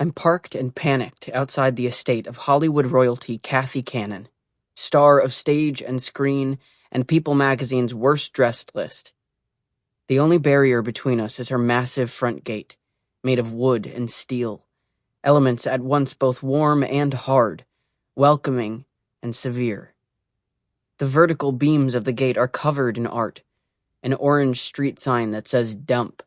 I'm parked and panicked outside the estate of Hollywood royalty Kathy Cannon, star of stage and screen and People magazine's worst dressed list. The only barrier between us is her massive front gate, made of wood and steel, elements at once both warm and hard, welcoming and severe. The vertical beams of the gate are covered in art, an orange street sign that says dump,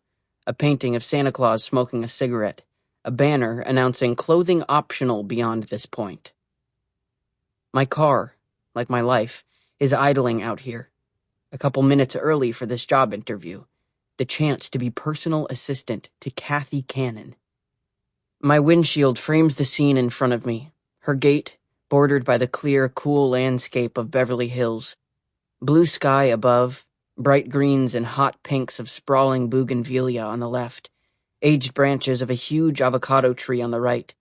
a painting of Santa Claus smoking a cigarette, a banner announcing clothing optional beyond this point. My car, like my life, is idling out here, a couple minutes early for this job interview, the chance to be personal assistant to Kathy Cannon. My windshield frames the scene in front of me, her gate bordered by the clear, cool landscape of Beverly Hills, blue sky above, bright greens and hot pinks of sprawling bougainvillea on the left, aged branches of a huge avocado tree on the right,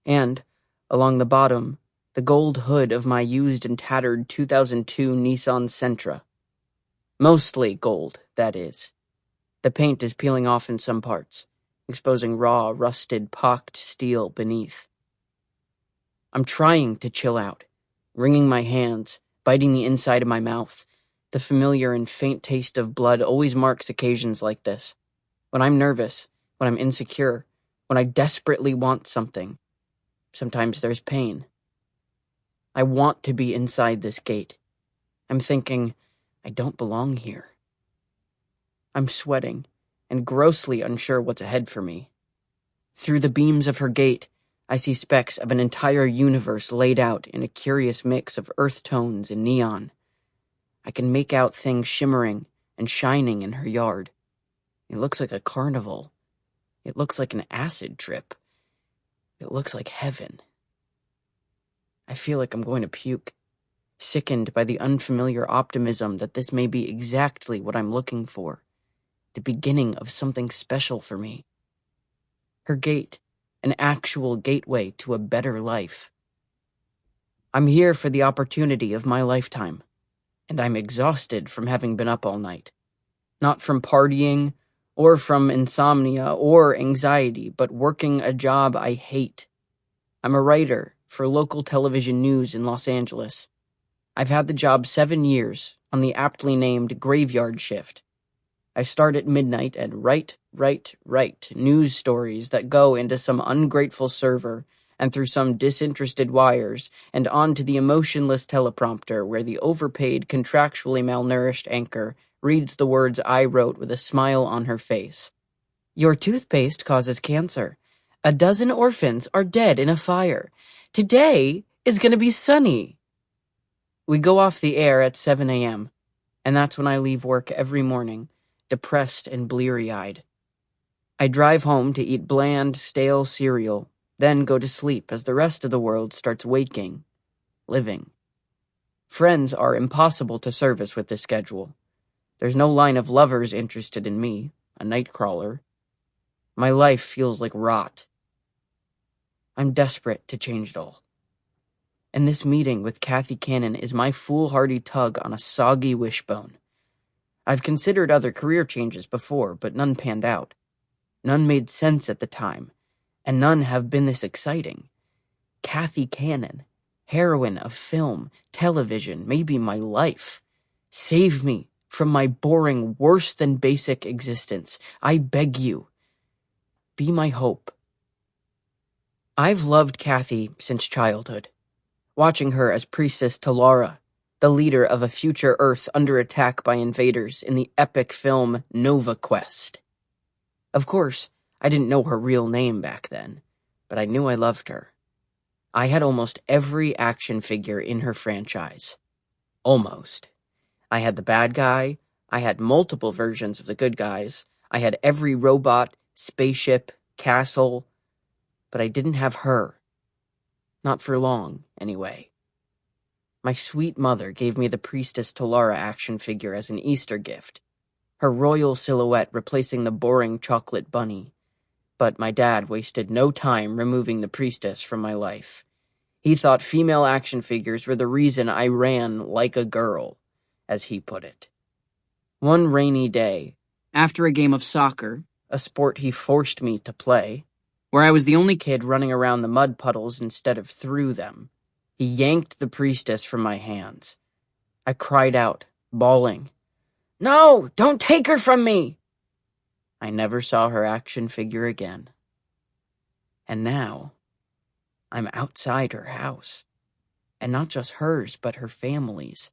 and, along the bottom, the gold hood of my used and tattered 2002 Nissan Sentra. Mostly gold, that is. The paint is peeling off in some parts, exposing raw, rusted, pocked steel beneath. I'm trying to chill out, wringing my hands, biting the inside of my mouth. The familiar and faint taste of blood always marks occasions like this. When I'm nervous, when I'm insecure, when I desperately want something. Sometimes there's pain. I want to be inside this gate. I'm thinking, I don't belong here. I'm sweating and grossly unsure what's ahead for me. Through the beams of her gate, I see specks of an entire universe laid out in a curious mix of earth tones and neon. I can make out things shimmering and shining in her yard. It looks like a carnival. It looks like an acid trip. It looks like heaven. I feel like I'm going to puke, sickened by the unfamiliar optimism that this may be exactly what I'm looking for, the beginning of something special for me. Her gate, an actual gateway to a better life. I'm here for the opportunity of my lifetime, and I'm exhausted from having been up all night. Not from partying, or from insomnia or anxiety, but working a job I hate. I'm a writer for local television news in Los Angeles. I've had the job 7 years on the aptly named graveyard shift. I start at midnight and write news stories that go into some ungrateful server and through some disinterested wires and onto the emotionless teleprompter where the overpaid, contractually malnourished anchor reads the words I wrote with a smile on her face. Your toothpaste causes cancer. A dozen orphans are dead in a fire. Today is going to be sunny. We go off the air at 7 a.m., and that's when I leave work every morning, depressed and bleary-eyed. I drive home to eat bland, stale cereal, then go to sleep as the rest of the world starts waking, living. Friends are impossible to service with this schedule. There's no line of lovers interested in me, a nightcrawler. My life feels like rot. I'm desperate to change it all. And this meeting with Kathy Cannon is my foolhardy tug on a soggy wishbone. I've considered other career changes before, but none panned out. None made sense at the time, and none have been this exciting. Kathy Cannon, heroine of film, television, maybe my life. Save me from my boring, worse-than-basic existence. I beg you. Be my hope. I've loved Kathy since childhood, watching her as Priestess to Laura, the leader of a future Earth under attack by invaders in the epic film Nova Quest. Of course, I didn't know her real name back then, but I knew I loved her. I had almost every action figure in her franchise. Almost. I had the bad guy, I had multiple versions of the good guys, I had every robot, spaceship, castle, but I didn't have her. Not for long, anyway. My sweet mother gave me the Priestess to Laura action figure as an Easter gift, her royal silhouette replacing the boring chocolate bunny. But my dad wasted no time removing the Priestess from my life. He thought female action figures were the reason I ran like a girl, as he put it. One rainy day, after a game of soccer, a sport he forced me to play, where I was the only kid running around the mud puddles instead of through them. He yanked the priestess from my hands. I cried out, bawling, "No, don't take her from me!" I never saw her action figure again. And now, I'm outside her house. And not just hers, but her family's.